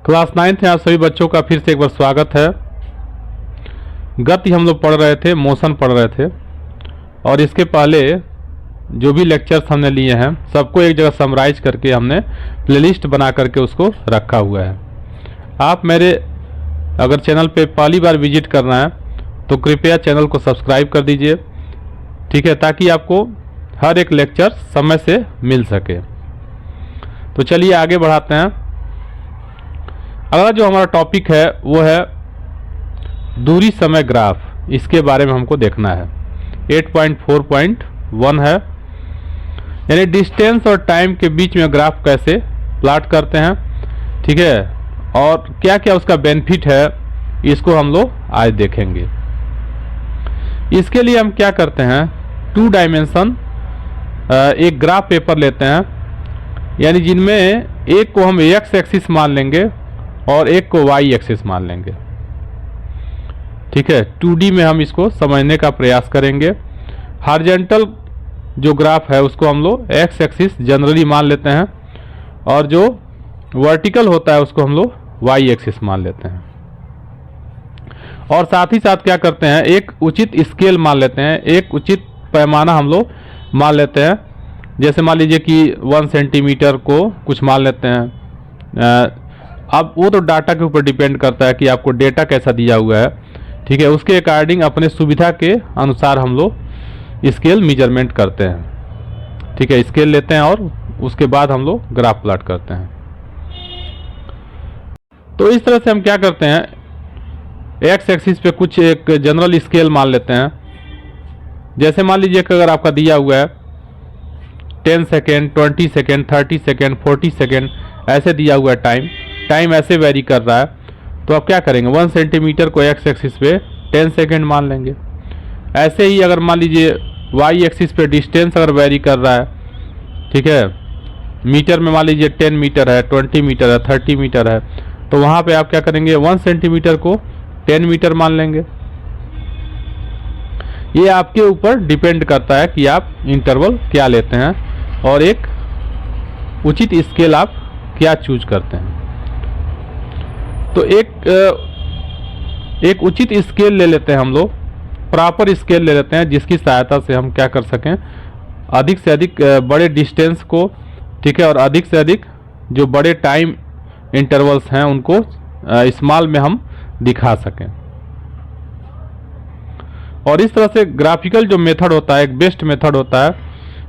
Class 9th में आप सभी बच्चों का फिर से एक बार स्वागत है। गति हम लोग पढ़ रहे थे, मोशन पढ़ रहे थे, और इसके पहले जो भी लेक्चर्स हमने लिए हैं सबको एक जगह समराइज करके हमने प्लेलिस्ट बना करके उसको रखा हुआ है। आप मेरे अगर चैनल पे पहली बार विजिट करना है तो कृपया चैनल को सब्सक्राइब कर दीजिए, ठीक है, ताकि आपको हर एक लेक्चर समय से मिल सके। तो चलिए आगे बढ़ाते हैं। अगला जो हमारा टॉपिक है वो है दूरी समय ग्राफ। इसके बारे में हमको देखना है। 8.4.1 है, यानी डिस्टेंस और टाइम के बीच में ग्राफ कैसे प्लॉट करते हैं, ठीक है, और क्या क्या उसका बेनिफिट है, इसको हम लोग आज देखेंगे। इसके लिए हम क्या करते हैं, 2 डायमेंशन एक ग्राफ पेपर लेते हैं, यानी जिनमें एक को हम एक्स एक्सिस मान लेंगे और एक को वाई एक्सिस मान लेंगे, ठीक है। 2D में हम इसको समझने का प्रयास करेंगे। हॉरिजॉन्टल जो ग्राफ है उसको हम लोग एक्स एक्सिस जनरली मान लेते हैं, और जो वर्टिकल होता है उसको हम लोग वाई एक्सिस मान लेते हैं। और साथ ही साथ क्या करते हैं, एक उचित स्केल मान लेते हैं, एक उचित पैमाना हम लोग मान लेते हैं। जैसे मान लीजिए कि 1 सेंटीमीटर को कुछ मान लेते हैं। अब वो तो डाटा के ऊपर डिपेंड करता है कि आपको डेटा कैसा दिया हुआ है, ठीक है, उसके अकॉर्डिंग अपने सुविधा के अनुसार हम लोग स्केल मेजरमेंट करते हैं, ठीक है। स्केल लेते हैं और उसके बाद हम लोग ग्राफ प्लॉट करते हैं। तो इस तरह से हम क्या करते हैं, एक्स एक्सिस पे कुछ एक जनरल स्केल मान लेते हैं। जैसे मान लीजिए कि अगर आपका दिया हुआ है 10 सेकेंड, 20 सेकेंड, 30 सेकेंड, 40 सेकेंड, ऐसे दिया हुआ है टाइम ऐसे वेरी कर रहा है, तो आप क्या करेंगे, 1 सेंटीमीटर को एक्स एक्सिस पे 10 सेकेंड मान लेंगे। ऐसे ही अगर मान लीजिए वाई एक्सिस पे डिस्टेंस अगर वेरी कर रहा है, ठीक है, मीटर में मान लीजिए 10 मीटर है, 20 मीटर है, 30 मीटर है, तो वहाँ पे आप क्या करेंगे, 1 सेंटीमीटर को 10 मीटर मान लेंगे। ये आपके ऊपर डिपेंड करता है कि आप इंटरवल क्या लेते हैं और एक उचित स्केल आप क्या चूज करते हैं। तो एक उचित स्केल ले लेते हैं हम लोग, प्रॉपर स्केल ले लेते हैं, जिसकी सहायता से हम क्या कर सकें, अधिक से अधिक बड़े डिस्टेंस को, ठीक है, और अधिक से अधिक जो बड़े टाइम इंटरवल्स हैं उनको स्मॉल में हम दिखा सकें। और इस तरह से ग्राफिकल जो मेथड होता है, एक बेस्ट मेथड होता है,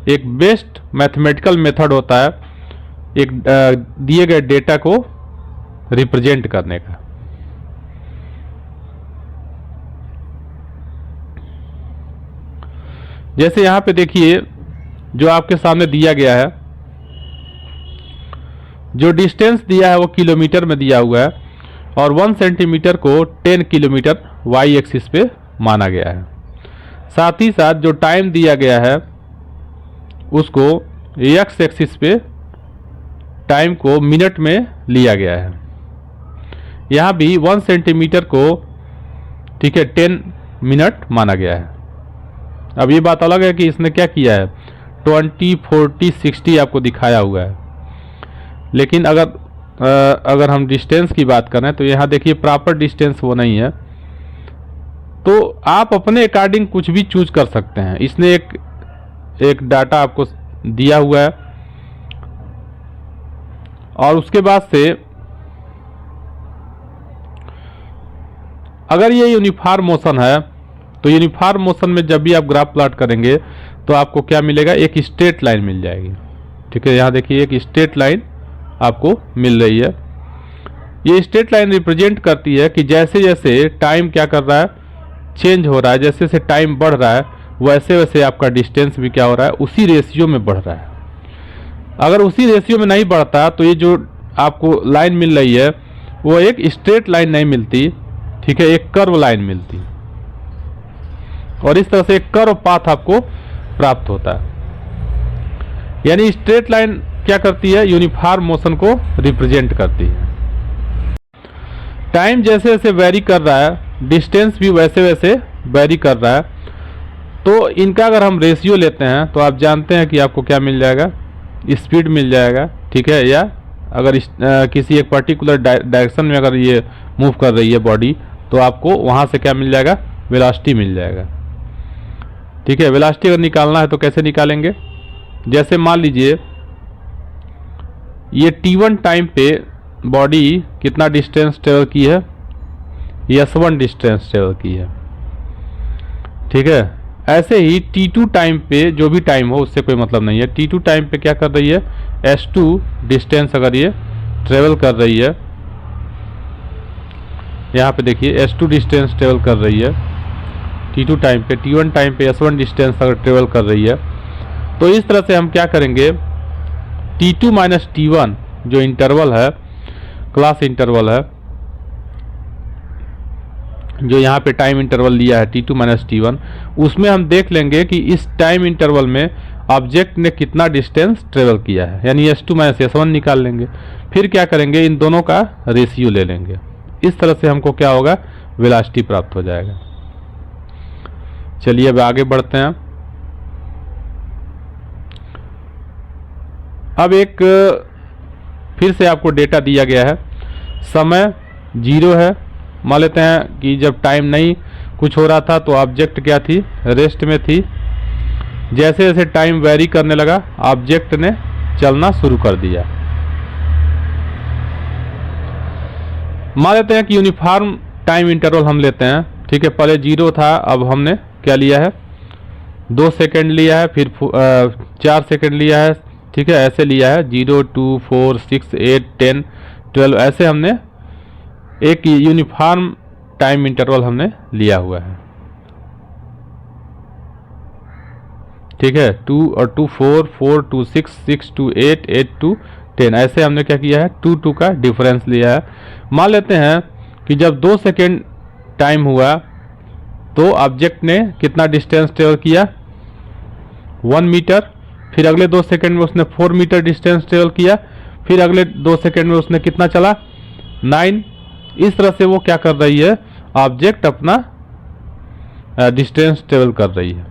एक बेस्ट मैथमेटिकल मेथड होता है एक दिए गए डेटा को रिप्रेजेंट करने का। जैसे यहां पे देखिए जो आपके सामने दिया गया है, जो डिस्टेंस दिया है वो किलोमीटर में दिया हुआ है, और 1 सेंटीमीटर को 10 किलोमीटर वाई एक्सिस पे माना गया है। साथ ही साथ जो टाइम दिया गया है उसको एक्स एक्सिस पे टाइम को मिनट में लिया गया है। यहाँ भी 1 सेंटीमीटर को, ठीक है, 10 मिनट माना गया है। अब ये बात अलग है कि इसने क्या किया है, 20, 40, 60 आपको दिखाया हुआ है, लेकिन अगर हम डिस्टेंस की बात करें तो यहाँ देखिए प्रॉपर डिस्टेंस वो नहीं है। तो आप अपने अकॉर्डिंग कुछ भी चूज कर सकते हैं। इसने एक डाटा आपको दिया हुआ है, और उसके बाद से अगर ये यूनिफॉर्म मोशन है तो यूनिफॉर्म मोशन में जब भी आप ग्राफ प्लॉट करेंगे तो आपको क्या मिलेगा, एक स्ट्रेट लाइन मिल जाएगी, ठीक है। यहाँ देखिए एक स्ट्रेट लाइन आपको मिल रही है। ये स्ट्रेट लाइन रिप्रेजेंट करती है कि जैसे जैसे टाइम क्या कर रहा है, चेंज हो रहा है, जैसे जैसे टाइम बढ़ रहा है वैसे वैसे आपका डिस्टेंस भी क्या हो रहा है, उसी रेशियो में बढ़ रहा है। अगर उसी रेशियो में नहीं बढ़ता तो ये जो आपको लाइन मिल रही है वो एक स्ट्रेट लाइन नहीं मिलती, ठीक है, एक कर्व लाइन मिलती, और इस तरह से एक कर्व पाथ आपको प्राप्त होता है। यानी स्ट्रेट लाइन क्या करती है, यूनिफॉर्म मोशन को रिप्रेजेंट करती है। टाइम जैसे जैसे वेरी कर रहा है, डिस्टेंस भी वैसे वैसे वेरी कर रहा है। तो इनका अगर हम रेशियो लेते हैं तो आप जानते हैं कि आपको क्या मिल जाएगा, स्पीड मिल जाएगा, ठीक है, या अगर किसी एक पर्टिकुलर डायरेक्शन में अगर ये मूव कर रही है बॉडी, तो आपको वहाँ से क्या मिल जाएगा, वेलोसिटी मिल जाएगा। ठीक है, वेलोसिटी अगर निकालना है तो कैसे निकालेंगे, जैसे मान लीजिए ये t1 टाइम पे बॉडी कितना डिस्टेंस ट्रेवल की है, s1 डिस्टेंस ट्रेवल की है। ठीक है, ऐसे ही t2 टाइम पे जो भी टाइम हो उससे कोई मतलब नहीं है, t2 टाइम पे क्या कर रही है, s2 डिस्टेंस अगर ये ट्रेवल कर रही है, यहाँ पे देखिए s2 डिस्टेंस ट्रेवल कर रही है t2 टाइम पे, t1 टाइम पे s1 डिस्टेंस अगर ट्रेवल कर रही है, तो इस तरह से हम क्या करेंगे, t2 माइनस t1 जो इंटरवल है, क्लास इंटरवल है, जो यहाँ पे टाइम इंटरवल लिया है t2 माइनस t1, उसमें हम देख लेंगे कि इस टाइम इंटरवल में ऑब्जेक्ट ने कितना डिस्टेंस ट्रेवल किया है, यानी s2 माइनस s1 निकाल लेंगे। फिर क्या करेंगे, इन दोनों का रेशियो ले लेंगे। इस तरह से हमको क्या होगा, वेलोसिटी प्राप्त हो जाएगा। चलिए अब आगे बढ़ते हैं। अब एक फिर से आपको डेटा दिया गया है, समय 0 है, मान लेते हैं कि जब टाइम नहीं कुछ हो रहा था तो ऑब्जेक्ट क्या थी, रेस्ट में थी। जैसे जैसे टाइम वेरी करने लगा, ऑब्जेक्ट ने चलना शुरू कर दिया। मान लेते हैं कि यूनिफॉर्म टाइम इंटरवल हम लेते हैं। ठीक है, पहले 0 था, अब हमने क्या लिया है, 2 सेकेंड लिया है, फिर 4 सेकेंड लिया है। ठीक है, ऐसे लिया है 0, 2, 4, 6, 8, 10, 12, ऐसे हमने एक यूनिफॉर्म टाइम इंटरवल हमने लिया हुआ है। ठीक है, 2 और 2 4, 4 2 6, 6 2 8, 8 2 10, ऐसे हमने क्या किया है, 2 2 का डिफरेंस लिया है। मान लेते हैं कि जब 2 सेकेंड टाइम हुआ तो ऑब्जेक्ट ने कितना डिस्टेंस ट्रेवल किया, 1 मीटर। फिर अगले 2 सेकेंड में उसने 4 मीटर डिस्टेंस ट्रेवल किया। फिर अगले 2 सेकेंड में उसने कितना चला, 9। इस तरह से वो क्या कर रही है, ऑब्जेक्ट अपना डिस्टेंस ट्रेवल कर रही है।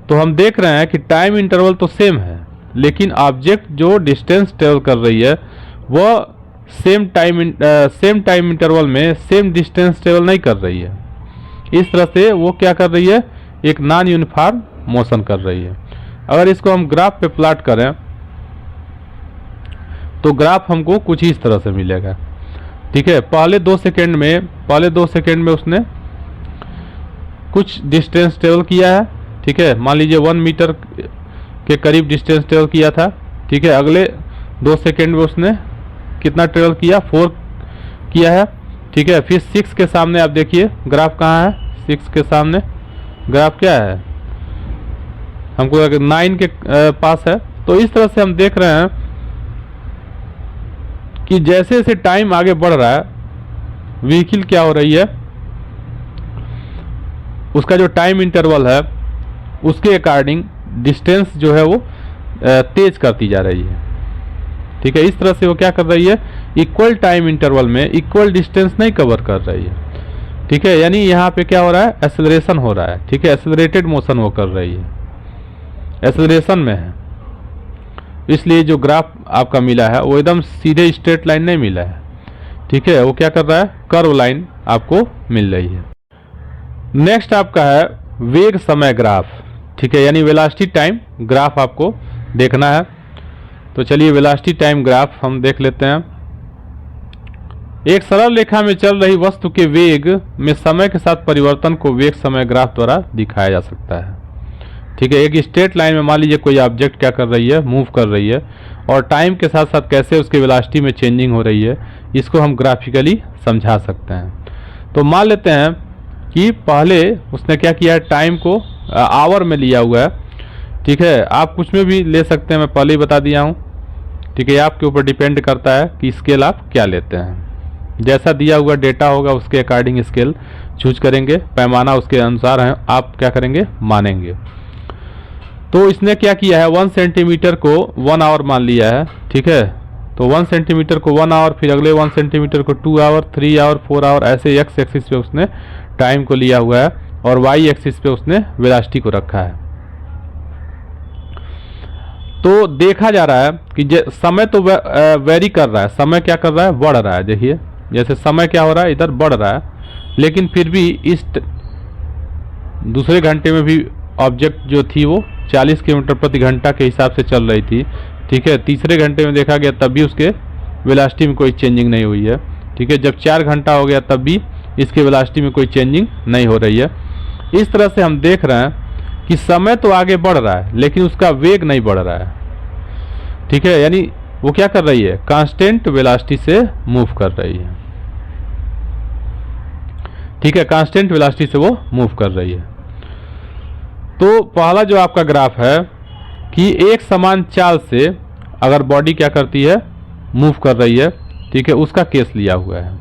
तो हम देख रहे हैं कि टाइम इंटरवल तो सेम है, लेकिन ऑब्जेक्ट जो डिस्टेंस ट्रेवल कर रही है वह सेम टाइम इंटरवल में सेम डिस्टेंस ट्रेवल नहीं कर रही है। इस तरह से वो क्या कर रही है, एक नॉन यूनिफॉर्म मोशन कर रही है। अगर इसको हम ग्राफ पे प्लॉट करें तो ग्राफ हमको कुछ इस तरह से मिलेगा। ठीक है, पहले 2 सेकेंड में उसने कुछ डिस्टेंस ट्रेवल किया है। ठीक है, मान लीजिए 1 मीटर के करीब डिस्टेंस ट्रेवल किया था। ठीक है, अगले 2 सेकेंड में उसने कितना ट्रेवल किया, 4 किया है। ठीक है, फिर 6 के सामने आप देखिए ग्राफ कहाँ है, 6 के सामने ग्राफ क्या है, हमको 9 के पास है। तो इस तरह से हम देख रहे हैं कि जैसे जैसे टाइम आगे बढ़ रहा है, व्हीकल क्या हो रही है, उसका जो टाइम इंटरवल है उसके अकॉर्डिंग डिस्टेंस जो है वो तेज करती जा रही है। ठीक है, इस तरह से वो क्या कर रही है, इक्वल टाइम इंटरवल में इक्वल डिस्टेंस नहीं कवर कर रही है। ठीक है, यानी यहाँ पे क्या हो रहा है, एक्सेलरेशन हो रहा है। ठीक है, एक्सेलरेटेड मोशन वो कर रही है, एक्सेलरेशन में है। इसलिए जो ग्राफ आपका मिला है वो एकदम सीधे स्ट्रेट लाइन नहीं मिला है। ठीक है, वो क्या कर रहा है, कर्व लाइन आपको मिल रही है। नेक्स्ट आपका है वेग समय ग्राफ। ठीक है, यानी वेलोसिटी टाइम ग्राफ आपको देखना है। तो चलिए वेलोसिटी टाइम ग्राफ हम देख लेते हैं। एक सरल रेखा में चल रही वस्तु के वेग में समय के साथ परिवर्तन को वेग समय ग्राफ द्वारा दिखाया जा सकता है। ठीक है, एक स्ट्रेट लाइन में मान लीजिए कोई ऑब्जेक्ट क्या कर रही है, मूव कर रही है, और टाइम के साथ साथ कैसे उसकी वेलोसिटी में चेंजिंग हो रही है, इसको हम ग्राफिकली समझा सकते हैं। तो मान लेते हैं कि पहले उसने क्या किया है, टाइम को आवर में लिया हुआ है। ठीक है, आप कुछ में भी ले सकते हैं, मैं पहले ही बता दिया हूँ। ठीक है, आपके ऊपर डिपेंड करता है कि स्केल आप क्या लेते हैं। जैसा दिया हुआ डेटा होगा उसके अकॉर्डिंग स्केल चूज करेंगे, पैमाना उसके अनुसार है, आप क्या करेंगे, मानेंगे। तो इसने क्या किया है, 1 सेंटीमीटर को 1 आवर मान लिया है। ठीक है, तो 1 सेंटीमीटर को 1 आवर, फिर अगले 1 सेंटीमीटर को 2 आवर, 3 आवर, 4 आवर, ऐसे एक्स एक्सिस पे उसने टाइम को लिया हुआ है और वाई एक्सिस पे उसने वेलोसिटी को रखा है। तो देखा जा रहा है कि समय तो वेरी कर रहा है, समय क्या कर रहा है, बढ़ रहा है। देखिए जैसे समय क्या हो रहा है, इधर बढ़ रहा है, लेकिन फिर भी इस दूसरे घंटे में भी ऑब्जेक्ट जो थी वो 40 किलोमीटर प्रति घंटा के हिसाब से चल रही थी। ठीक है, तीसरे घंटे में देखा गया तब भी उसके वेलोसिटी में कोई चेंजिंग नहीं हुई है। ठीक है, जब 4 घंटा हो गया तब भी इसके वेलोसिटी में कोई चेंजिंग नहीं हो रही है। इस तरह से हम देख रहे हैं कि समय तो आगे बढ़ रहा है लेकिन उसका वेग नहीं बढ़ रहा है। ठीक है, यानी वो क्या कर रही है, कांस्टेंट वेलोसिटी से मूव कर रही है। ठीक है, कांस्टेंट वेलोसिटी से वो मूव कर रही है। तो पहला जो आपका ग्राफ है कि एक समान चाल से अगर बॉडी क्या करती है, मूव कर रही है। ठीक है, उसका केस लिया हुआ है,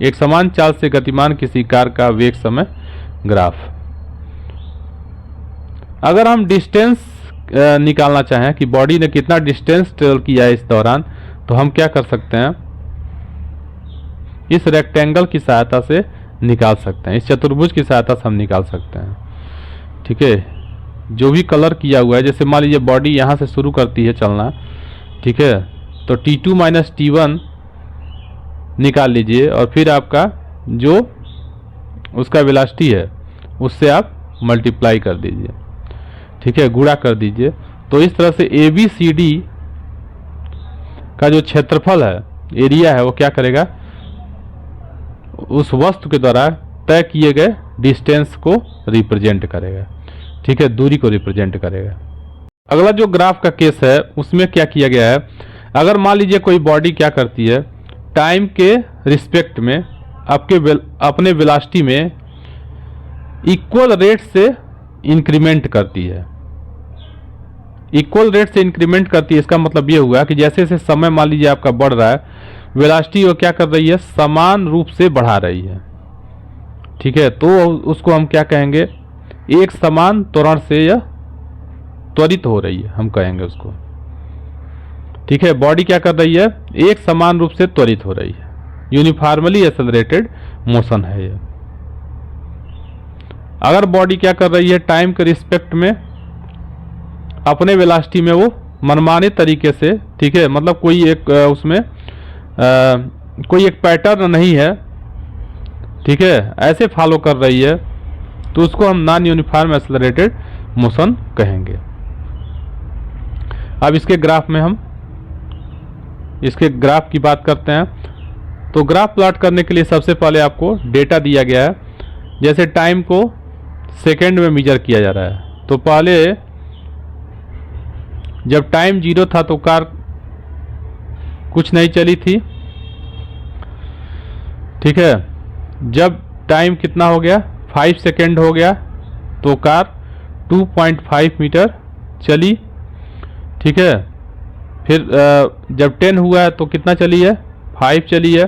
एक समान चाल से गतिमान किसी कार का वेग समय ग्राफ। अगर हम डिस्टेंस निकालना चाहें कि बॉडी ने कितना डिस्टेंस ट्रेवल किया है इस दौरान, तो हम क्या कर सकते हैं, इस रेक्टेंगल की सहायता से निकाल सकते हैं, इस चतुर्भुज की सहायता से हम निकाल सकते हैं। ठीक है, जो भी कलर किया हुआ है, जैसे मान लीजिए बॉडी यहाँ से शुरू करती है चलना। ठीक है, तो T2 माइनस T1 निकाल लीजिए और फिर आपका जो उसका वेलोसिटी है उससे आप मल्टीप्लाई कर दीजिए। ठीक है, गुणा कर दीजिए। तो इस तरह से ABCD का जो क्षेत्रफल है, एरिया है, वो क्या करेगा, उस वस्तु के द्वारा तय किए गए डिस्टेंस को रिप्रेजेंट करेगा। ठीक है, दूरी को रिप्रेजेंट करेगा। अगला जो ग्राफ का केस है उसमें क्या किया गया है, अगर मान लीजिए कोई बॉडी क्या करती है, टाइम के रिस्पेक्ट में अपने वेलोसिटी में इक्वल रेट से इंक्रीमेंट करती है। इक्वल रेट से इंक्रीमेंट करती है, इसका मतलब ये हुआ कि जैसे जैसे समय मान लीजिए आपका बढ़ रहा है, वेलोसिटी वो क्या कर रही है, समान रूप से बढ़ा रही है। ठीक है, तो उसको हम क्या कहेंगे, एक समान त्वरण से यह त्वरित हो रही है, हम कहेंगे उसको। ठीक है, बॉडी क्या कर रही है, एक समान रूप से त्वरित हो रही है, यूनिफॉर्मली एक्सेलरेटेड मोशन है ये। अगर बॉडी क्या कर रही है, टाइम के रिस्पेक्ट में अपने वेलोसिटी में वो मनमाने तरीके से, ठीक है, मतलब कोई एक उसमें कोई एक पैटर्न नहीं है, ठीक है, ऐसे फॉलो कर रही है, तो उसको हम नॉन यूनिफॉर्म एक्सेलरेटेड मोशन कहेंगे। अब इसके ग्राफ में हम इसके ग्राफ की बात करते हैं। तो ग्राफ प्लॉट करने के लिए सबसे पहले आपको डेटा दिया गया है, जैसे टाइम को सेकेंड में मेजर किया जा रहा है। तो पहले जब टाइम 0 था तो कार कुछ नहीं चली थी। ठीक है, जब टाइम कितना हो गया, 5 सेकेंड हो गया, तो कार 2.5 मीटर चली। ठीक है, फिर जब 10 हुआ है तो कितना चली है, 5 चली है।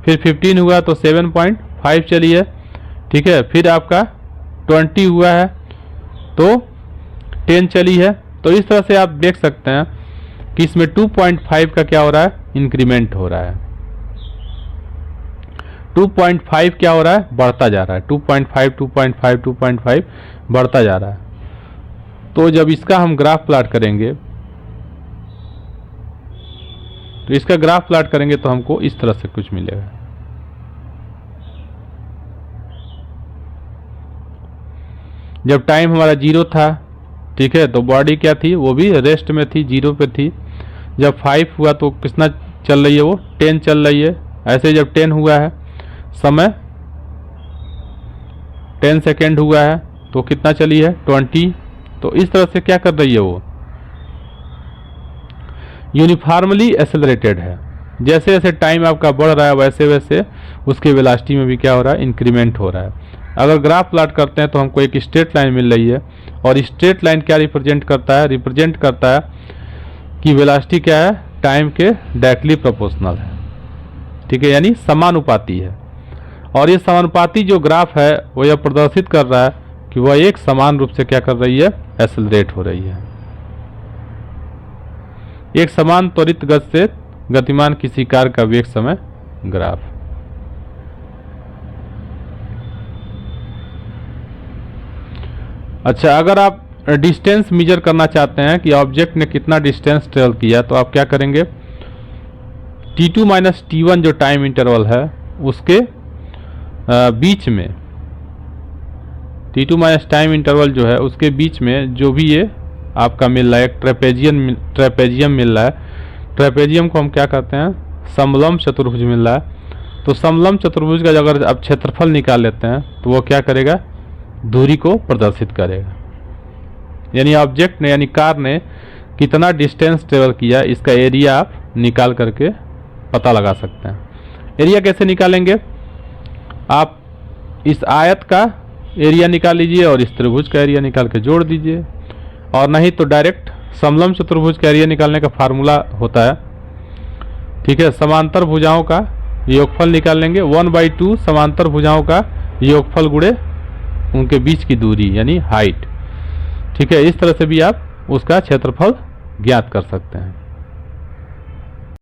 फिर 15 हुआ तो 7.5 चली है। ठीक है, फिर आपका 20 हुआ है तो 10 चली है। तो इस तरह से आप देख सकते हैं कि इसमें 2.5 का क्या हो रहा है, इंक्रीमेंट हो रहा है। 2.5 क्या हो रहा है, बढ़ता जा रहा है। 2.5 2.5 2.5 बढ़ता जा रहा है। तो जब इसका हम ग्राफ प्लॉट करेंगे, तो इसका ग्राफ प्लॉट करेंगे तो हमको इस तरह से कुछ मिलेगा। जब टाइम हमारा 0 था, ठीक है, तो बॉडी क्या थी, वो भी रेस्ट में थी, 0 पे थी। जब 5 हुआ तो कितना चल रही है, वो 10 चल रही है। ऐसे जब 10 हुआ है, समय 10 सेकेंड हुआ है तो कितना चली है, 20। तो इस तरह से क्या कर रही है, वो यूनिफॉर्मली एक्सेलरेटेड है। जैसे जैसे टाइम आपका बढ़ रहा है वैसे वैसे उसके वेलोसिटी में भी क्या हो रहा है, इंक्रीमेंट हो रहा है। अगर ग्राफ प्लॉट करते हैं तो हमको एक स्ट्रेट लाइन मिल रही है, और स्ट्रेट लाइन क्या रिप्रेजेंट करता है, रिप्रेजेंट करता है कि वेलोसिटी क्या है, टाइम के डायरेक्टली प्रोपोर्शनल है। ठीक है, यानी समानुपाती है। और ये समानुपाती जो ग्राफ है वो यह प्रदर्शित कर रहा है कि वह एक समान रूप से क्या कर रही है, एक्सेलरेट हो रही है। एक समान त्वरित गति से गतिमान किसी कार का वेग समय ग्राफ। अच्छा, अगर आप डिस्टेंस मेजर करना चाहते हैं कि ऑब्जेक्ट ने कितना डिस्टेंस ट्रेवल किया, तो आप क्या करेंगे, t2 माइनस t1 जो टाइम इंटरवल है उसके बीच में, t2 माइनस टाइम इंटरवल जो है उसके बीच में जो भी ये आपका मिल रहा है, एक ट्रेपेजियम मिल रहा है। ट्रेपेजियम को हम क्या कहते हैं, समलंब चतुर्भुज मिल रहा है। तो समलंब चतुर्भुज का अगर आप क्षेत्रफल निकाल लेते हैं तो वो क्या करेगा, दूरी को प्रदर्शित करेगा। यानी ऑब्जेक्ट ने, यानी कार ने कितना डिस्टेंस ट्रेवल किया, इसका एरिया आप निकाल करके पता लगा सकते हैं। एरिया कैसे निकालेंगे, आप इस आयत का एरिया निकाल लीजिए और इस त्रिभुज का एरिया निकाल के जोड़ दीजिए, और नहीं तो डायरेक्ट समलंब चतुर्भुज का एरिया निकालने का फार्मूला होता है, ठीक है। समांतर भुजाओं का योगफल निकाल लेंगे, 1/2 समांतर भुजाओं का योगफल गुणे उनके बीच की दूरी यानी हाइट, ठीक है। इस तरह से भी आप उसका क्षेत्रफल ज्ञात कर सकते हैं।